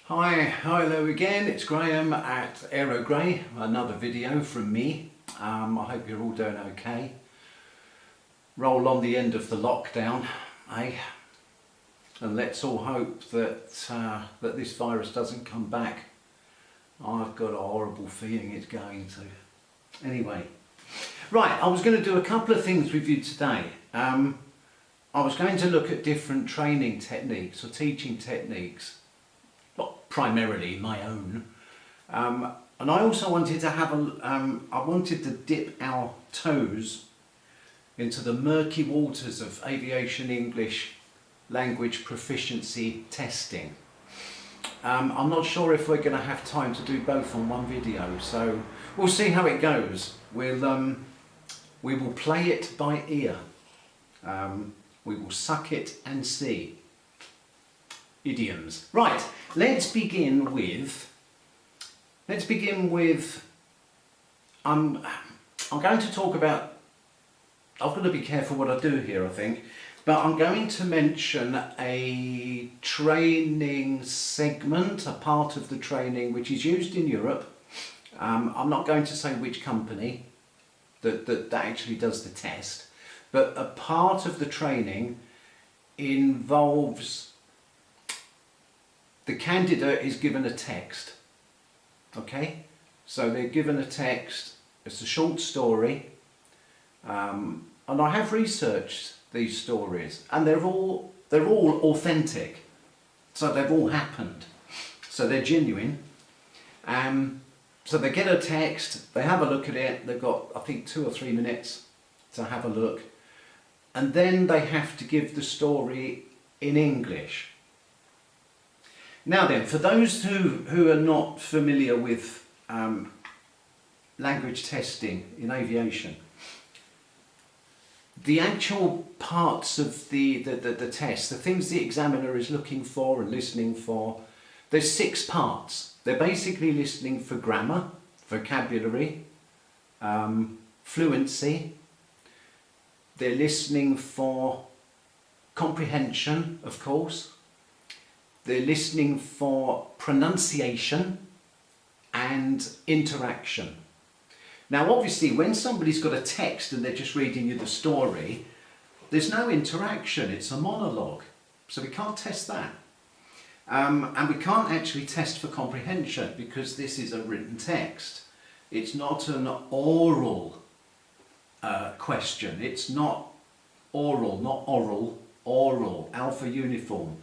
Hi, hello again, it's Graham at Aero Grey, another video from me. I hope you're all doing okay. Roll on the end of the lockdown, eh? And let's all hope that, that this virus doesn't come back. I've got a horrible feeling it's going to. Anyway, right, I was going to do a couple of things with you today. I was going to look at different training techniques or teaching techniques. Well, primarily my own, and I also wanted to have I wanted to dip our toes into the murky waters of aviation English language proficiency testing. I'm not sure if we're going to have time to do both on one video, so we'll see how it goes. We will play it by ear. We will suck it and see. Idioms. Right, let's begin with I'm going to talk about, I've got to be careful what I do here, I think, but I'm going to mention a training segment, a part of the training which is used in Europe. I'm not going to say which company that actually does the test, but a part of the training involves the candidate is given a text, okay? So they're given a text, it's a short story, and I have researched these stories, and they're all authentic, so they've all happened, so they're genuine. So they get a text, they have a look at it, they've got I think 2 or 3 minutes to have a look, and then they have to give the story in English. Now then, for those who are not familiar with language testing in aviation, the actual parts of the test, the things the examiner is looking for and listening for, there's 6 parts. They're basically listening for grammar, vocabulary, fluency. They're listening for comprehension, of course. They're listening for pronunciation and interaction. Now obviously when somebody's got a text and they're just reading you the story, there's no interaction, it's a monologue. So we can't test that. And we can't actually test for comprehension because this is a written text. It's not an oral question. It's not oral, not oral, oral, alpha uniform.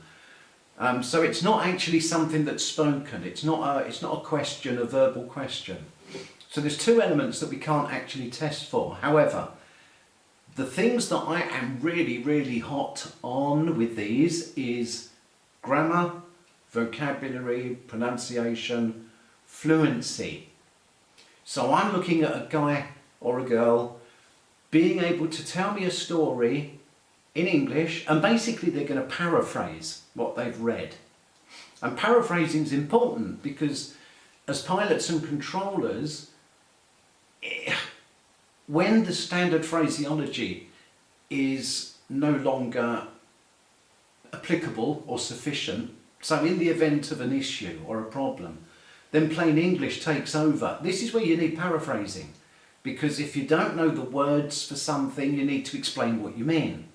So it's not actually something that's spoken. It's not a question, a verbal question. So there's 2 elements that we can't actually test for. However, the things that I am really hot on with these is grammar, vocabulary, pronunciation, fluency. So I'm looking at a guy or a girl being able to tell me a story in English, and basically they're going to paraphrase what they've read. And paraphrasing is important because as pilots and controllers, when the standard phraseology is no longer applicable or sufficient, so in the event of an issue or a problem, then plain English takes over. This is where you need paraphrasing, because if you don't know the words for something, you need to explain what you mean.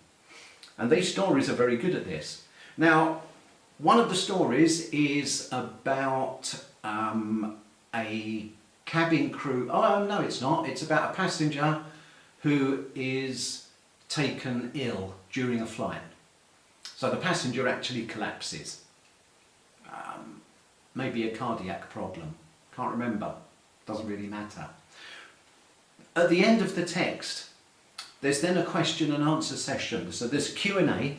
And these stories are very good at this. Now, one of the stories is about a cabin crew. Oh, no, it's not. It's about a passenger who is taken ill during a flight. So the passenger actually collapses. Maybe a cardiac problem. Can't remember. Doesn't really matter. At the end of the text, there's then a question and answer session. So there's Q&A,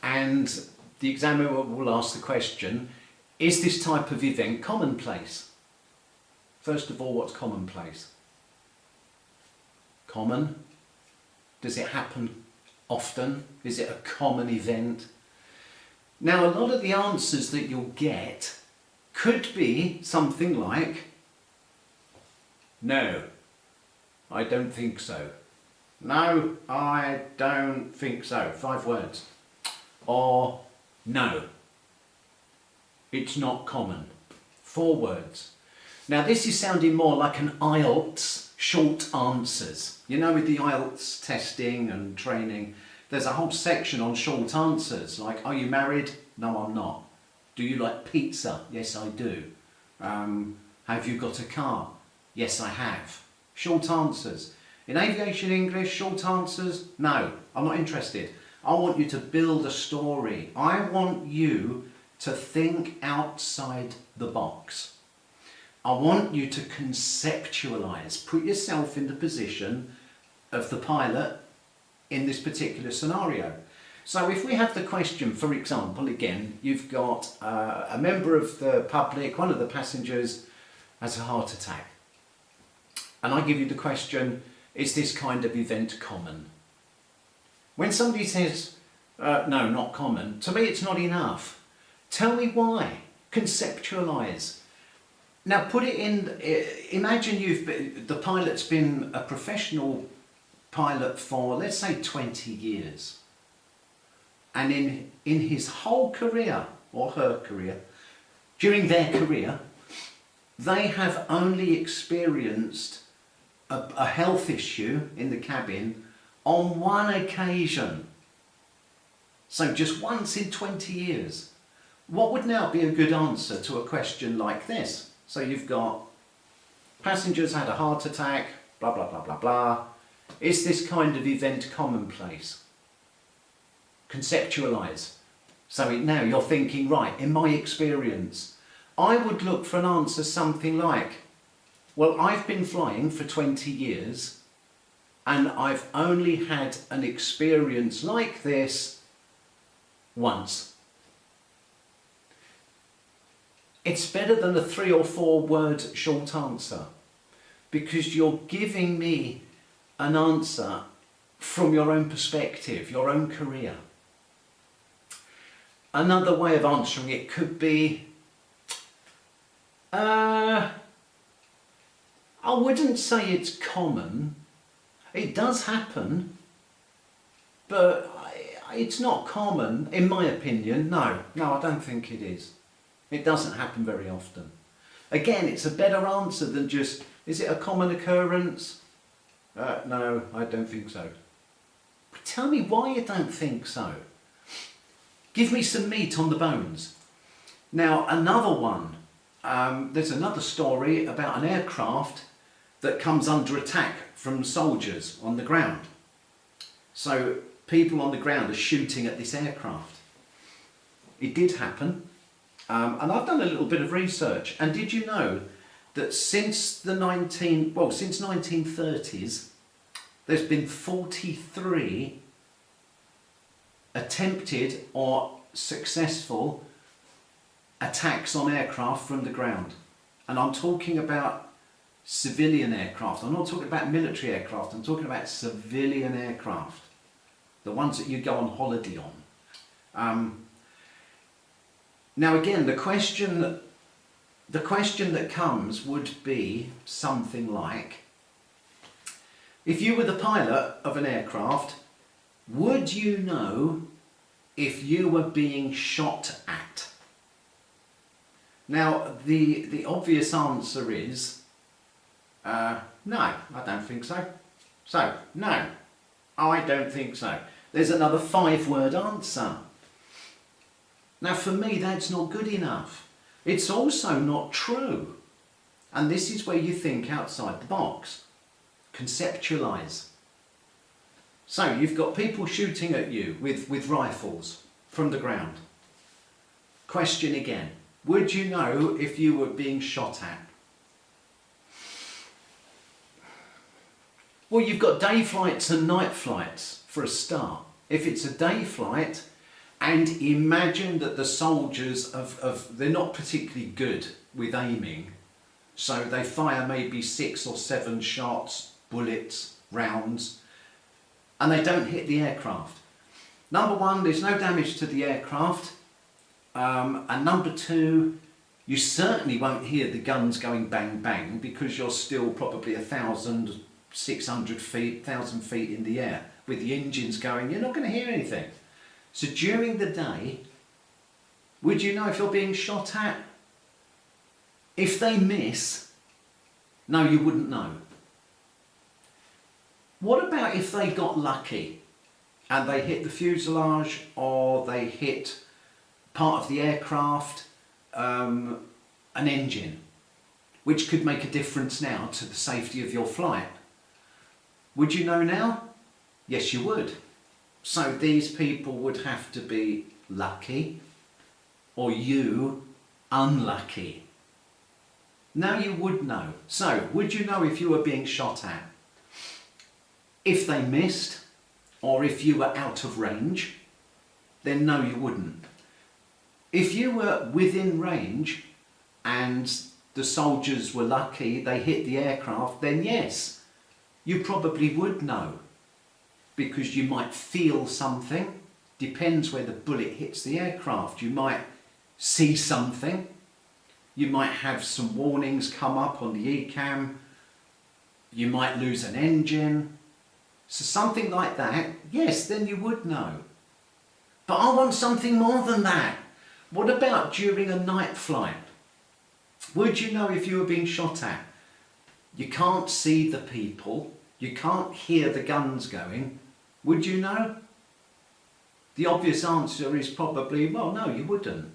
and the examiner will ask the question, is this type of event commonplace? First of all, what's commonplace? Common? Does it happen often? Is it a common event? Now, a lot of the answers that you'll get could be something like, no, I don't think so. No, I don't think so. 5 words. Or no, It's not common. 4 words. Now this is sounding more like an IELTS, short answers. You know, with the IELTS testing and training, there's a whole section on short answers, like, are you married? No, I'm not. Do you like pizza? Yes, I do. Have you got a car? Yes, I have. Short answers. In aviation English, short answers, no, I'm not interested. I want you to build a story. I want you to think outside the box. I want you to conceptualize, put yourself in the position of the pilot in this particular scenario. So if we have the question, for example, again, you've got a member of the public, one of the passengers has a heart attack. And I give you the question, is this kind of event common? When somebody says, no, not common, to me it's not enough. Tell me why. Conceptualise. Now put it in, imagine the pilot's been a professional pilot for, let's say, 20 years. And in his whole career, or her career, during their career, they have only experienced a health issue in the cabin on 1 occasion. So just once in 20 years. What would now be a good answer to a question like this? So you've got passengers had a heart attack, blah, blah, blah, blah, blah. Is this kind of event commonplace? Conceptualise. So now you're thinking, right, in my experience, I would look for an answer something like, well, I've been flying for 20 years and I've only had an experience like this once. It's better than a 3 or 4 word short answer, because you're giving me an answer from your own perspective, your own career. Another way of answering it could be, I wouldn't say it's common. It does happen, but it's not common, in my opinion. No, I don't think it is. It doesn't happen very often. Again, it's a better answer than just, is it a common occurrence? No, I don't think so. But tell me why you don't think so. Give me some meat on the bones. Now, another one. There's another story about an aircraft that comes under attack from soldiers on the ground. So people on the ground are shooting at this aircraft. It did happen. And I've done a little bit of research. And did you know that since the 1930s, there's been 43 attempted or successful attacks on aircraft from the ground. And I'm talking about civilian aircraft. I'm not talking about military aircraft. I'm talking about civilian aircraft. The ones that you go on holiday on. Now again, the question that comes would be something like, if you were the pilot of an aircraft, would you know if you were being shot at? Now, the obvious answer is, no, I don't think so. So, no, I don't think so. There's another 5-word answer. Now, for me, that's not good enough. It's also not true. And this is where you think outside the box. Conceptualise. So, you've got people shooting at you with rifles from the ground. Question again. Would you know if you were being shot at? Well, you've got day flights and night flights for a start. If it's a day flight, and imagine that the soldiers, they're not particularly good with aiming, so they fire maybe 6 or 7 shots, bullets, rounds, and they don't hit the aircraft. Number one, there's no damage to the aircraft. And number two, you certainly won't hear the guns going bang bang, because you're still probably 1,600 feet, 1,000 feet in the air with the engines going. You're not going to hear anything. So during the day, Would you know if you're being shot at? If they miss, no, you wouldn't know. What about if they got lucky and they hit the fuselage or they hit part of the aircraft, an engine, which could make a difference now to the safety of your flight? Would you know now? Yes, you would. So these people would have to be lucky, or you unlucky. Now you would know. So, would you know if you were being shot at? If they missed, or if you were out of range, then no, you wouldn't. If you were within range and the soldiers were lucky, they hit the aircraft, then yes, you probably would know, because you might feel something. Depends where the bullet hits the aircraft. You might see something. You might have some warnings come up on the ECAM. You might lose an engine. So something like that, yes, then you would know. But I want something more than that. What about during a night flight? Would you know if you were being shot at? You can't see the people. You can't hear the guns going. Would you know? The obvious answer is probably, well, no, you wouldn't.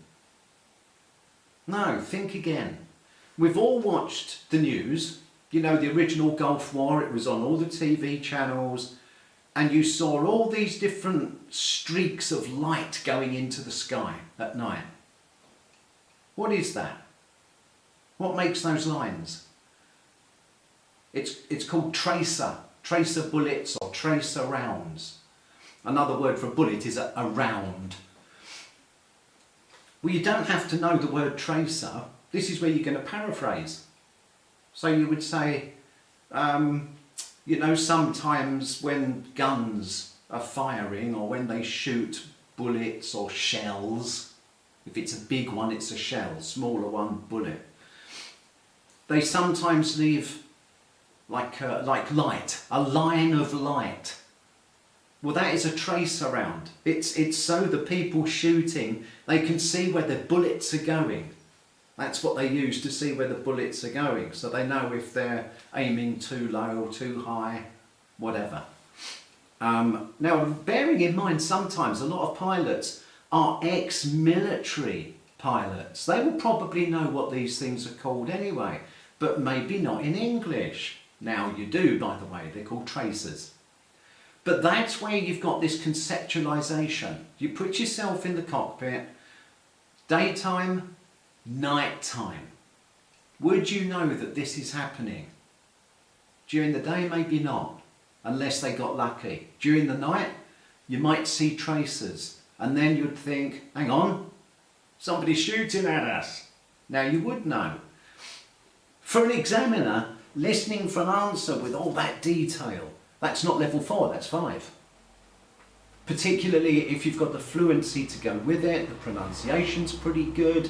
No, think again. We've all watched the news. You know, the original Gulf War, it was on all the TV channels, and you saw all these different streaks of light going into the sky at night. What is that? What makes those lines? It's called tracer bullets or tracer rounds. Another word for a bullet is a round. Well, you don't have to know the word tracer. This is where you're going to paraphrase. So you would say, you know, sometimes when guns are firing or when they shoot bullets or shells, if it's a big one, it's a shell, smaller one, bullet. They sometimes leave like light, a line of light. Well, that is a tracer round. It's so the people shooting, they can see where the bullets are going. That's what they use to see where the bullets are going. So they know if they're aiming too low, too high, whatever. Now, bearing in mind, sometimes a lot of pilots are ex-military pilots. They will probably know what these things are called anyway, but maybe not in English. Now, you do, by the way, they're called tracers. But that's where you've got this conceptualization. You put yourself in the cockpit, daytime, nighttime. Would you know that this is happening? During the day, maybe not, unless they got lucky. During the night, you might see tracers, and then you'd think, hang on, somebody's shooting at us. Now you would know. For an examiner, listening for an answer with all that detail, that's not level 4, that's 5. Particularly if you've got the fluency to go with it, the pronunciation's pretty good,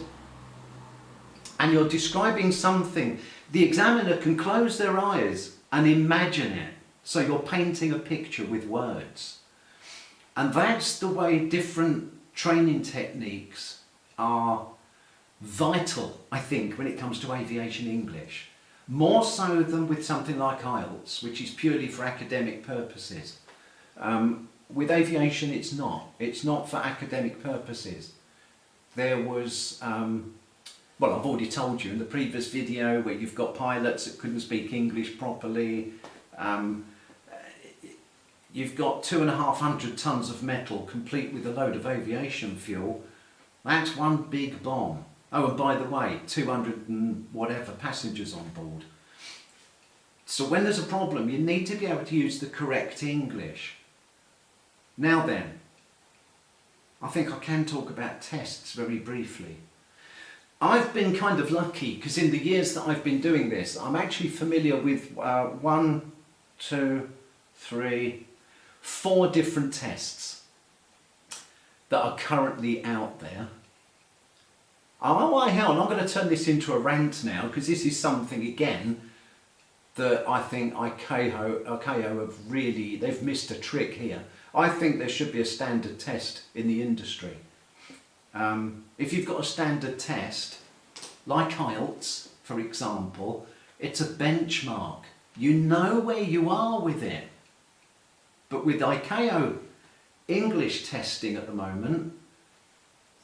and you're describing something, the examiner can close their eyes and imagine it. So you're painting a picture with words. And that's the way different training techniques are vital, I think, when it comes to aviation English. More so than with something like IELTS, which is purely for academic purposes. With aviation, it's not. It's not for academic purposes. There was, well, I've already told you in the previous video where you've got pilots that couldn't speak English properly. You've got 2,500 tons of metal complete with a load of aviation fuel. That's one big bomb. Oh, and by the way, 200 and whatever passengers on board. So when there's a problem, you need to be able to use the correct English. Now then, I think I can talk about tests very briefly. I've been kind of lucky because in the years that I've been doing this, I'm actually familiar with 1, 2, 3, 4 different tests that are currently out there. Oh, hell, I'm going to turn this into a rant now because this is something, again, that I think ICAO have really, they've missed a trick here. I think there should be a standard test in the industry. If you've got a standard test, like IELTS, for example, it's a benchmark. You know where you are with it. But with ICAO English testing at the moment,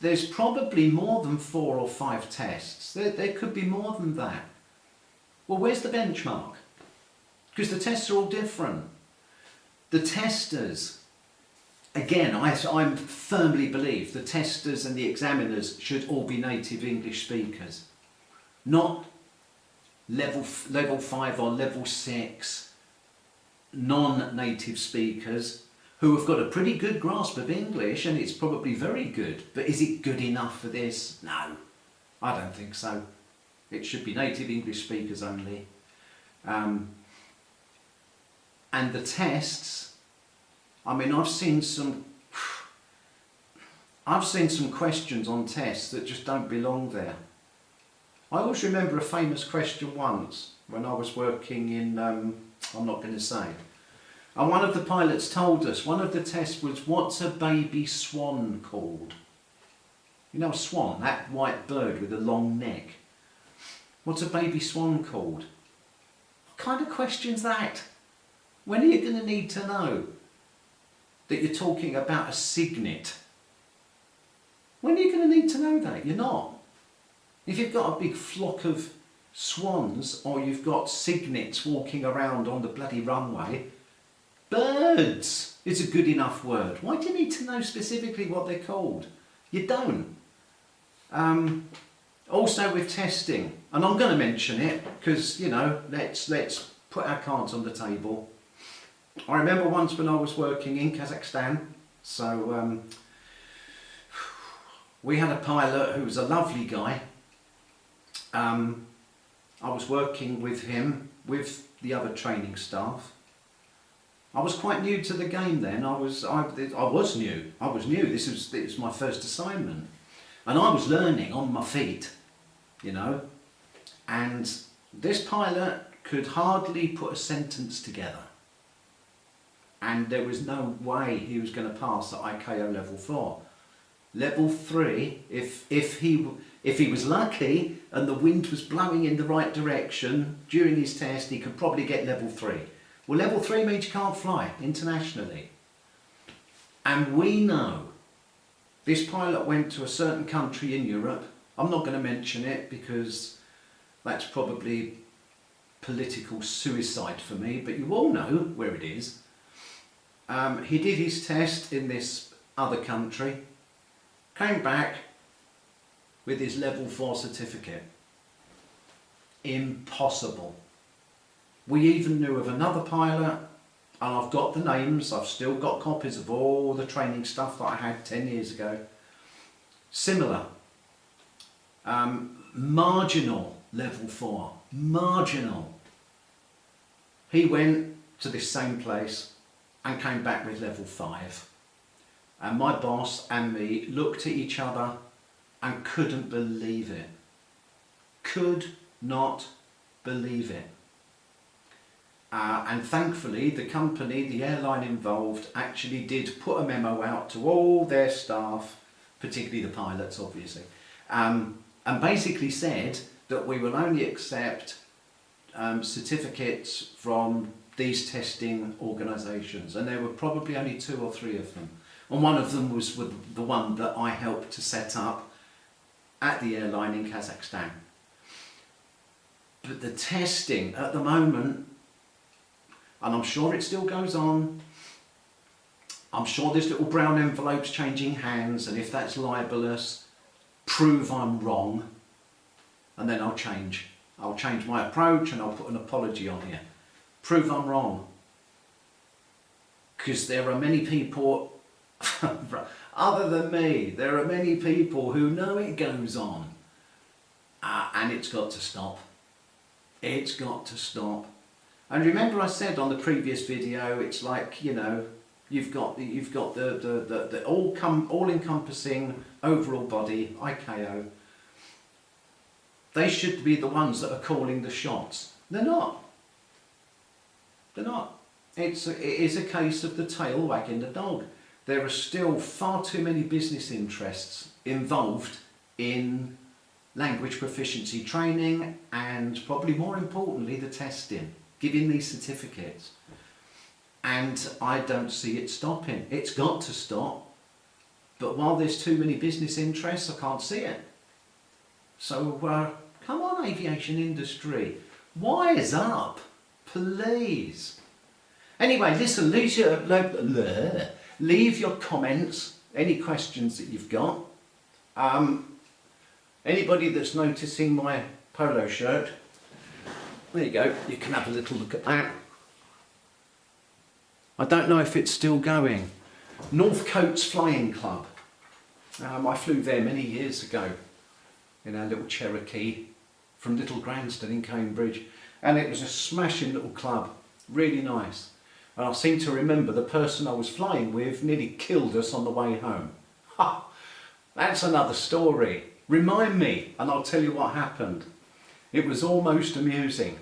there's probably more than 4 or 5 tests. There could be more than that. Well, where's the benchmark? Because the tests are all different. The testers, again, I firmly believe the testers and the examiners should all be native English speakers. Not level 5 or level 6 non-native speakers who have got a pretty good grasp of English, and it's probably very good, but is it good enough for this? No, I don't think so. It should be native English speakers only. And the tests, I mean, I've seen some questions on tests that just don't belong there. I always remember a famous question once when I was working in, I'm not going to say, and one of the pilots told us, one of the tests was, what's a baby swan called? You know a swan, that white bird with a long neck. What's a baby swan called? What kind of question's that? When are you going to need to know that you're talking about a cygnet? When are you going to need to know that? You're not. If you've got a big flock of swans, or you've got cygnets walking around on the bloody runway, birds is a good enough word. Why do you need to know specifically what they're called? You don't. Also with testing, and I'm going to mention it because, you know, let's put our cards on the table. I remember once when I was working in Kazakhstan, so we had a pilot who was a lovely guy. I was working with him, with the other training staff. I was quite new to the game then. I was new. This was my first assignment, and I was learning on my feet, you know. And this pilot could hardly put a sentence together, and there was no way he was going to pass at ICAO level 4. Level 3, if he was lucky and the wind was blowing in the right direction during his test, he could probably get level 3. Well, level 3 means you can't fly internationally. And we know this pilot went to a certain country in Europe. I'm not going to mention it because that's probably political suicide for me, but you all know where it is. He did his test in this other country, came back with his level 4 certificate. Impossible. We even knew of another pilot, and I've got the names, I've still got copies of all the training stuff that I had 10 years ago. Similar. Marginal level 4. Marginal. He went to this same place and came back with level 5. And my boss and me looked at each other and couldn't believe it. Could not believe it. And thankfully the company, the airline involved, actually did put a memo out to all their staff, particularly the pilots obviously, and basically said that we will only accept certificates from these testing organisations, and there were probably only 2 or 3 of them. And one of them was the one that I helped to set up at the airline in Kazakhstan. But the testing at the moment, and I'm sure it still goes on, I'm sure there's little brown envelopes changing hands, and if that's libelous, prove I'm wrong, and then I'll change. I'll change my approach and I'll put an apology on here. Prove I'm wrong. Because there are many people, other than me, there are many people who know it goes on. And it's got to stop. It's got to stop. And remember I said on the previous video, it's like, you know, you've got the all-encompassing overall body, ICAO. They should be the ones that are calling the shots. They're not. They're not. It is a case of the tail wagging the dog. there are still far too many business interests involved in language proficiency training and, probably more importantly, the testing, giving these certificates. And I don't see it stopping. It's got to stop. But while there's too many business interests, I can't see it. So come on, aviation industry, wise up, please. Anyway, listen, leave your comments, any questions that you've got. Anybody that's noticing my polo shirt, there you go, you can have a little look at that. I don't know if it's still going. Northcote's Flying Club. I flew there many years ago in our little Cherokee from Little Granston in Cambridge, and it was a smashing little club, really nice. And I seem to remember the person I was flying with nearly killed us on the way home. Ha! That's another story. Remind me and I'll tell you what happened. It was almost amusing.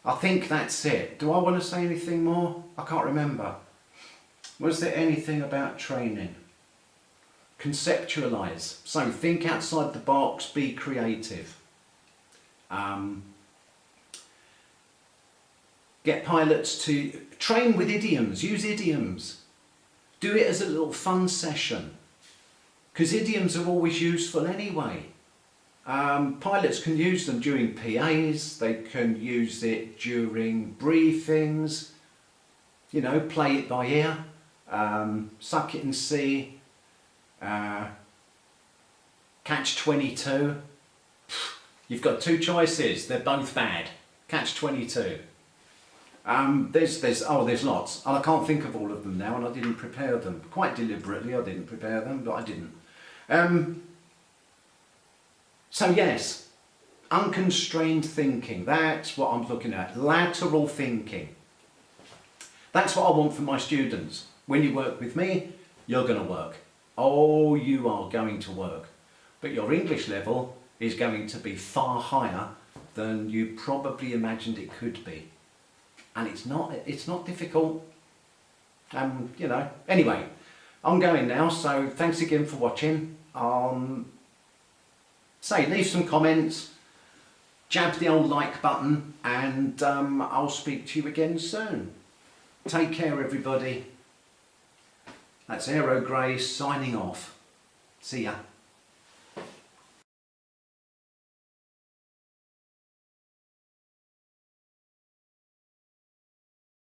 I think that's it. Do I want to say anything more? I can't remember. Was there anything about training? Conceptualise. So think outside the box, be creative. Get pilots to train with idioms, use idioms. Do it as a little fun session, because idioms are always useful anyway. Pilots can use them during PAs, they can use it during briefings, you know, play it by ear, suck it and see, catch 22. You've got two choices, they're both bad. Catch 22. There's lots, and I can't think of all of them now, and I didn't prepare them. Quite deliberately I didn't prepare them, but I didn't. So yes, unconstrained thinking, that's what I'm looking at. Lateral thinking. That's what I want for my students. When you work with me, you're going to work. Oh, you are going to work. But your English level is going to be far higher than you probably imagined it could be. And it's not difficult. You know, anyway, I'm going now, so thanks again for watching. Leave some comments, jab the old like button, and I'll speak to you again soon. Take care, everybody. That's Aero Grace signing off. See ya.